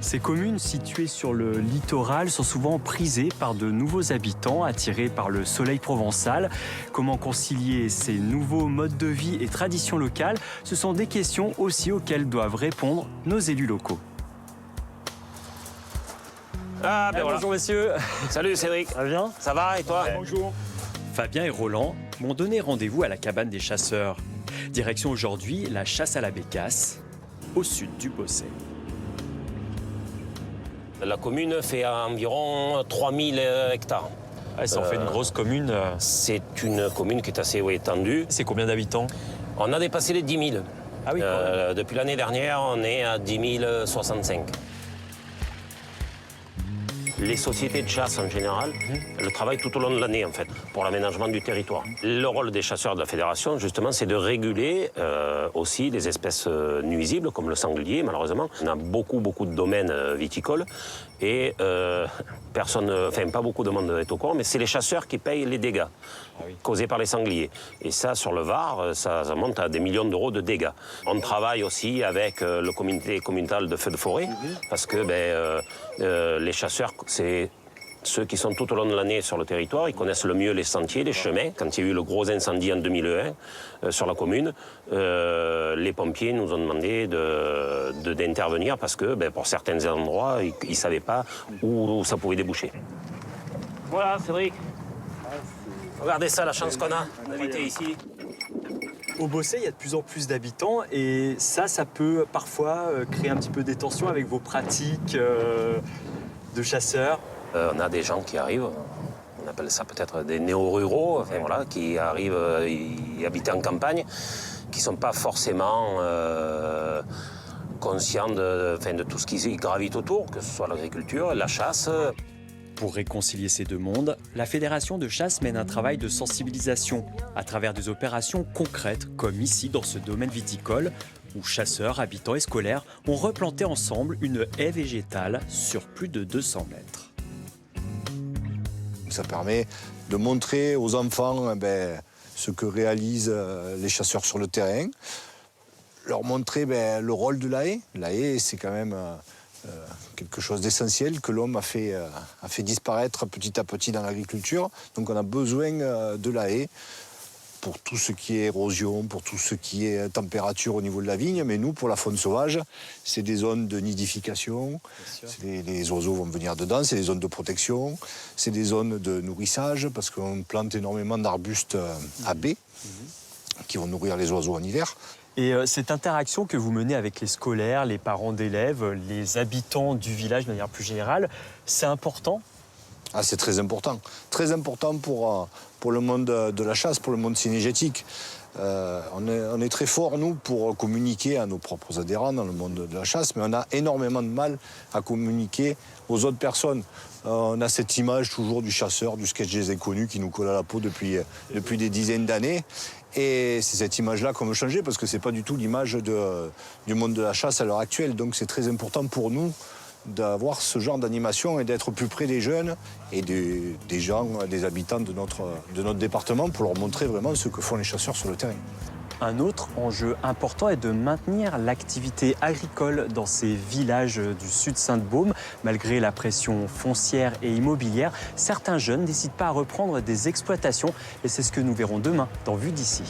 Ces communes situées sur le littoral sont souvent prisées par de nouveaux habitants attirés par le soleil provençal. Comment concilier ces nouveaux modes de vie et traditions locales? Ce sont des questions aussi auxquelles doivent répondre nos élus locaux. Ah, ben voilà. Bonjour messieurs. Salut Cédric. Ça va bien? Ça va et toi? Bonjour. Fabien et Roland m'ont donné rendez-vous à la cabane des chasseurs. Direction aujourd'hui la chasse à la bécasse, au sud du Beausset. La commune fait environ 3000 hectares. Ah, ça en fait une grosse commune. C'est une commune qui est assez étendue. C'est combien d'habitants? On a dépassé les 10 000. Ah oui, depuis l'année dernière, on est à 10 065. Les sociétés de chasse en général, elles travaillent tout au long de l'année en fait, pour l'aménagement du territoire. Le rôle des chasseurs de la fédération, justement, c'est de réguler aussi les espèces nuisibles, comme le sanglier, malheureusement. On a beaucoup de domaines viticoles et pas beaucoup de monde est au courant, mais c'est les chasseurs qui payent les dégâts causés par les sangliers. Et ça, sur le Var, ça monte à des millions d'euros de dégâts. On travaille aussi avec le comité communal de feux de forêt, parce que les chasseurs, c'est ceux qui sont tout au long de l'année sur le territoire, ils connaissent le mieux les sentiers, les chemins. Quand il y a eu le gros incendie en 2001 sur la commune, les pompiers nous ont demandé d'intervenir parce que pour certains endroits, ils ne savaient pas où ça pouvait déboucher. Voilà, Cédric. Regardez ça, la chance qu'on a d'habiter ici. Au Beausset, il y a de plus en plus d'habitants et ça peut parfois créer un petit peu des tensions avec vos pratiques de chasseurs. On a des gens qui arrivent, on appelle ça peut-être des néo-ruraux, qui arrivent y habiter en campagne, qui ne sont pas forcément conscients de tout ce qui gravite autour, que ce soit l'agriculture, la chasse. Pour réconcilier ces deux mondes, la Fédération de chasse mène un travail de sensibilisation à travers des opérations concrètes, comme ici dans ce domaine viticole, où chasseurs, habitants et scolaires ont replanté ensemble une haie végétale sur plus de 200 mètres. Ça permet de montrer aux enfants ce que réalisent les chasseurs sur le terrain, leur montrer le rôle de la haie. La haie, c'est quand même quelque chose d'essentiel que l'homme a fait disparaître petit à petit dans l'agriculture. Donc on a besoin de la haie pour tout ce qui est érosion, pour tout ce qui est température au niveau de la vigne. Mais nous, pour la faune sauvage, c'est des zones de nidification, les oiseaux vont venir dedans, c'est des zones de protection, c'est des zones de nourrissage, parce qu'on plante énormément d'arbustes à baies qui vont nourrir les oiseaux en hiver. Et cette interaction que vous menez avec les scolaires, les parents d'élèves, les habitants du village de manière plus générale, c'est important? Ah, c'est très important. Très important pour le monde de la chasse, pour le monde cynégétique. On est très fort, nous, pour communiquer à nos propres adhérents dans le monde de la chasse, mais on a énormément de mal à communiquer aux autres personnes. On a cette image toujours du chasseur, du sketch des inconnus qui nous colle à la peau depuis des dizaines d'années. Et c'est cette image-là qu'on veut changer parce que ce n'est pas du tout l'image du monde de la chasse à l'heure actuelle. Donc c'est très important pour nous d'avoir ce genre d'animation et d'être plus près des jeunes et des gens, des habitants de notre département pour leur montrer vraiment ce que font les chasseurs sur le terrain. Un autre enjeu important est de maintenir l'activité agricole dans ces villages du sud Sainte-Baume. Malgré la pression foncière et immobilière, certains jeunes n'hésitent pas à reprendre des exploitations et c'est ce que nous verrons demain dans Vue d'ici.